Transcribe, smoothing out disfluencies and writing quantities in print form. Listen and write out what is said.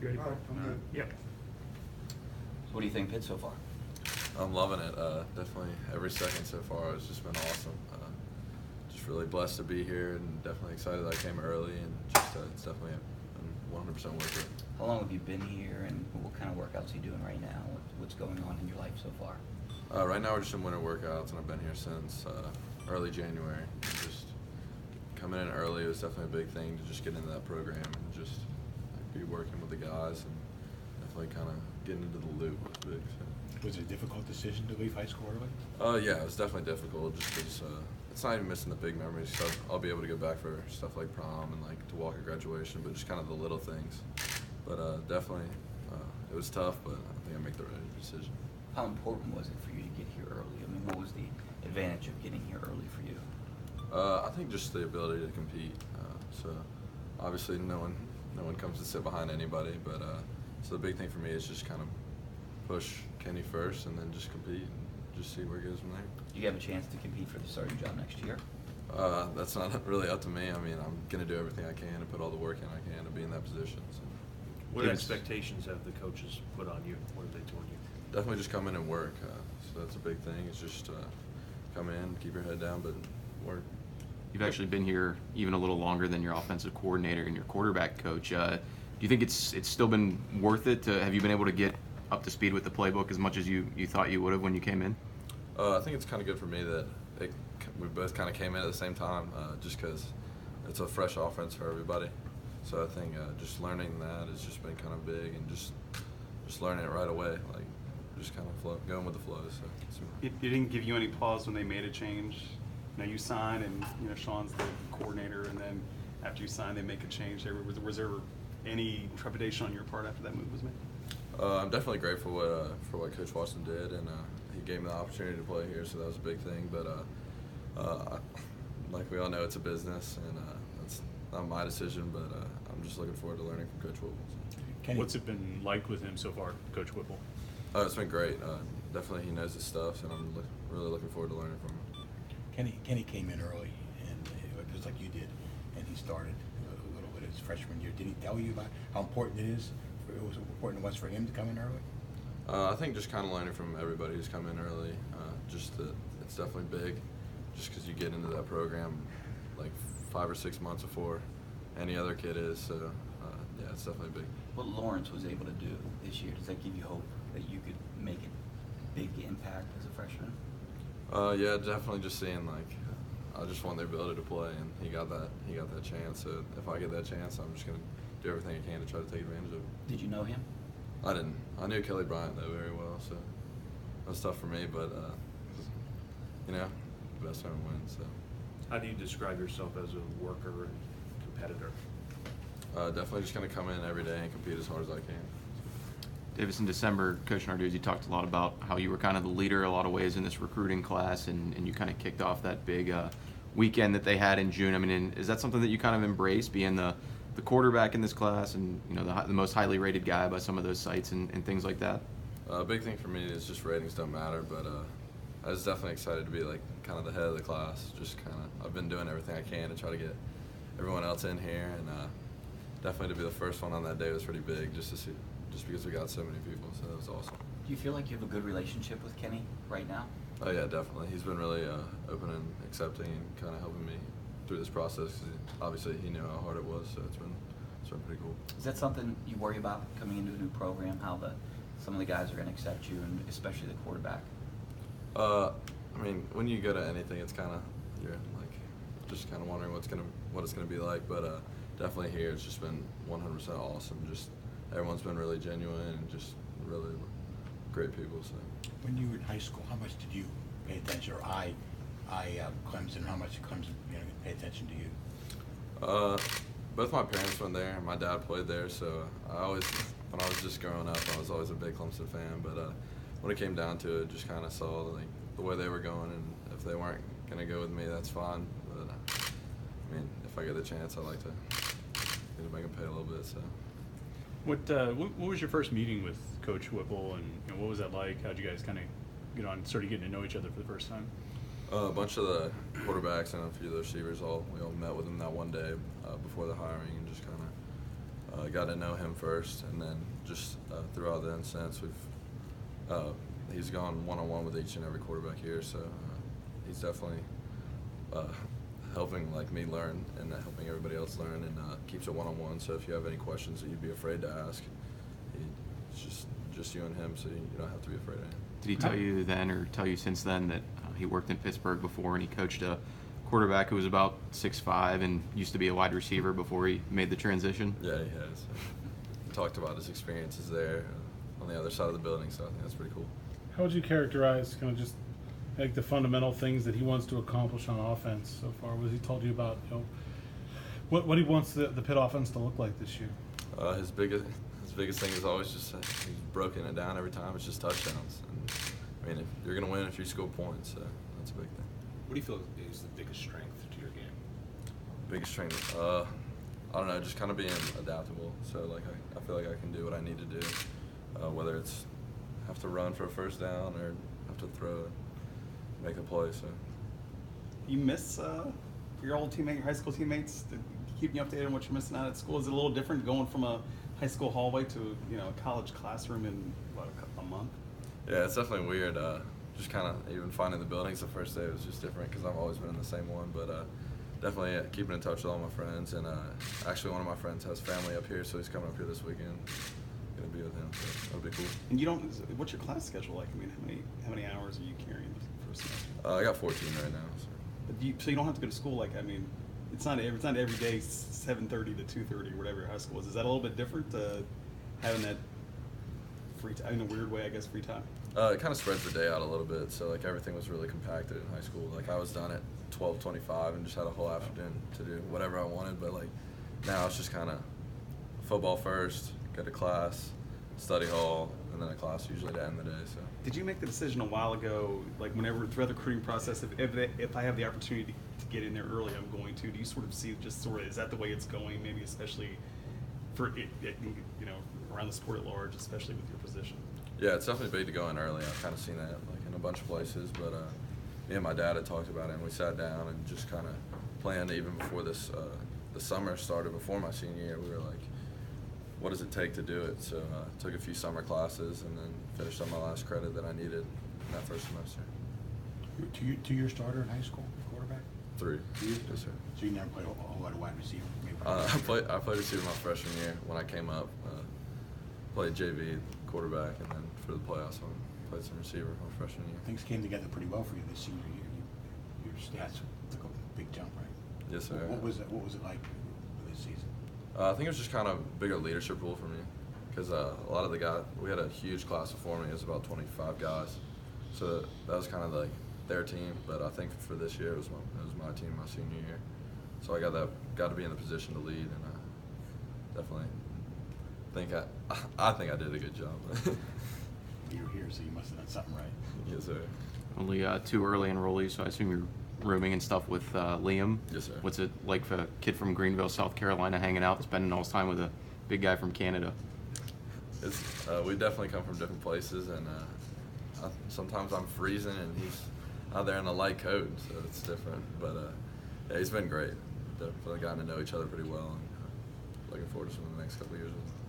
You ready? All right, I'm good. Yep. So what do you think, Pitt, so far? I'm loving it. Definitely every second so far has just been awesome. Just really blessed to be here and definitely excited that I came early and just it's definitely I'm 100% worth it. How long have you been here, and what kind of workouts are you doing right now? What's going on in your life so far? Right now we're just in winter workouts and I've been here since early January. And just coming in early was definitely a big thing to just get into that program and just be working with the guys and definitely kind of getting into the loop was big. So. Was it a difficult decision to leave high school early? Yeah, it was definitely difficult just because it's not even missing the big memories. So I'll be able to go back for stuff like prom and like to walk at graduation, but just kind of the little things. But definitely it was tough, but I think I made the right decision. How important was it for you to get here early? I mean, what was the advantage of getting here early for you? I think just the ability to compete. So obviously no one comes to sit behind anybody, but so the big thing for me is just kind of push Kenny first and then just compete and just see where it goes from there. Do you have a chance to compete for the starting job next year? That's not really up to me. I mean, I'm going to do everything I can and put all the work in I can to be in that position. So. What expectations have the coaches put on you? What have they told you? Definitely just come in and work. So that's a big thing. It's just come in, keep your head down, but work. You've actually been here even a little longer than your offensive coordinator and your quarterback coach. Do you think it's still been worth it? Have you been able to get up to speed with the playbook as much as you thought you would have when you came in? I think it's kind of good for me that we both kind of came in at the same time just because it's a fresh offense for everybody. So I think just learning that has just been kind of big and just learning it right away, like just kind of going with the flow. So It didn't give you any pause when they made a change? You know, you sign and Sean's the coordinator, and then after you sign, they make a change. Was there any trepidation on your part after that move was made? I'm definitely grateful for what Coach Watson did, and he gave me the opportunity to play here, so that was a big thing. But like we all know, it's a business, and that's not my decision. But I'm just looking forward to learning from Coach Whipple. Kenny, What's it been like with him so far, Coach Whipple? It's been great. Definitely, he knows his stuff, and I'm really looking forward to learning from him. Kenny came in early, and just like you did, and he started a little bit his freshman year. Did he tell you about how important it was for him to come in early? I think just kind of learning from everybody who's come in early. Just that it's definitely big, just because you get into that program like 5 or 6 months before any other kid is. So yeah, it's definitely big. What Lawrence was able to do this year, does that give you hope that you could make a big impact as a freshman? Yeah, definitely. Just seeing I just want the ability to play, and he got that chance. So if I get that chance, I'm just gonna do everything I can to try to take advantage of it. Did you know him? I didn't. I knew Kelly Bryant though very well, so that was tough for me. But best time wins. So How do you describe yourself as a worker and competitor? definitely just gonna come in every day and compete as hard as I can. Davis, in December, Coach Narduzzi talked a lot about how you were kind of the leader in a lot of ways in this recruiting class, and you kind of kicked off that big weekend that they had in June. I mean, is that something that you kind of embrace, being the quarterback in this class and the most highly rated guy by some of those sites and things like that? A big thing for me is just ratings don't matter, but I was definitely excited to be kind of the head of the class. Just I've been doing everything I can to try to get everyone else in here, and definitely to be the first one on that day was pretty big, just because we got so many people, so that was awesome. Do you feel like you have a good relationship with Kenny right now? Oh yeah, definitely. He's been really open and accepting and kind of helping me through this process. 'Cause obviously, he knew how hard it was, so it's been pretty cool. Is that something you worry about coming into a new program, how some of the guys are going to accept you, and especially the quarterback? I mean, when you go to anything, it's you're just kind of wondering what it's gonna be like. But definitely here, it's just been 100% awesome. Just everyone's been really genuine and just really great people. So. When you were in high school, how much did you pay attention, or Clemson, how much did Clemson pay attention to you? Both my parents went there. My dad played there, so when I was just growing up, I was always a big Clemson fan. But when it came down to it, just kind of saw the way they were going, and if they weren't gonna go with me, that's fine. But I mean, if I get the chance, I'd like to make them pay a little bit. So. What was your first meeting with Coach Whipple, and what was that like? How'd you guys kind of started getting to know each other for the first time? A bunch of the quarterbacks and a few of the receivers, we all met with him that one day before the hiring, and just kind got to know him first, and then just throughout then since he's gone one-on-one with each and every quarterback here, so he's definitely helping like me learn and helping everybody else learn, and keeps it one-on-one. So if you have any questions that you'd be afraid to ask, it's just you and him, so you don't have to be afraid of him. Did he tell you then, or tell you since then, that he worked in Pittsburgh before and he coached a quarterback who was about 6'5" and used to be a wide receiver before he made the transition? Yeah, he has. He talked about his experiences there on the other side of the building, so I think that's pretty cool. How would you characterize kind of just like the fundamental things that he wants to accomplish on offense so far? What has he told you about, what he wants the Pitt offense to look like this year? His biggest thing is always just he's broken it down every time. It's just touchdowns. And I mean, if you're gonna win if you score points, so that's a big thing. What do you feel is the biggest strength to your game? Biggest strength, I don't know, just kind of being adaptable. So like I feel like I can do what I need to do, whether it's have to run for a first down or have to throw it, make a play. So You miss your old teammate, your high school teammates, keeping you updated on what you're missing out at school? Is it a little different going from a high school hallway to a college classroom in what, a month? yeah, it's definitely weird. Just kind of even finding the buildings the first day was just different because I've always been in the same one. But definitely keeping in touch with all my friends, and actually one of my friends has family up here, so he's coming up here this weekend. Gonna be with him, so that'll be cool. And you don't. What's your class schedule like? I mean, how many hours are you carrying for a semester? I got 14 right now. So. But so you don't have to go to school. Like, I mean, it's not every day 7:30 to 2:30 or whatever your high school is. Is that a little bit different? Having that free time in a weird way, I guess, free time. It kind of spreads the day out a little bit, so like everything was really compacted in high school. Like I was done at 12:25 and just had a whole afternoon to do whatever I wanted. But like now it's just kind of football first, go to class, study hall, and then a class usually to end the day. So. Did you make the decision a while ago, like whenever throughout the recruiting process, if I have the opportunity to get in there early, I'm going to? Do you sort of see is that the way it's going? Maybe especially for around the sport at large, especially with your position. Yeah, it's definitely big to go in early. I've kind of seen that like in a bunch of places, but me and my dad had talked about it, and we sat down and just kind of planned even before the summer started, before my senior year. We were like, what does it take to do it? So took a few summer classes and then finished on my last credit that I needed in that first semester. Two-year starter in high school, quarterback? 3. 2 years? Yes, sir. So you never played a whole lot of wide receiver? Maybe I played receiver my freshman year when I came up. Played JV quarterback, and then for the playoffs, I played some receiver my freshman year. Things came together pretty well for you this senior year. Your stats took a big jump, right? Yes, sir. What was it like this season? I think it was just kind of a bigger leadership role for me because a lot of the guys, we had a huge class before me. It was about 25 guys, so that was kind of like their team. But I think for this year, it was my team my senior year. So I got to be in the position to lead, and definitely I think I did a good job. You were here, so you must have done something right. Yes, sir. Only 2 early enrollees, so I assume you're rooming and stuff with Liam. Yes, sir. What's it like for a kid from Greenville, South Carolina, hanging out, spending all his time with a big guy from Canada? We definitely come from different places, and sometimes I'm freezing and he's out there in a light coat, so it's different. But yeah, he's been great. Definitely gotten to know each other pretty well, and looking forward to some of the next couple of years with him.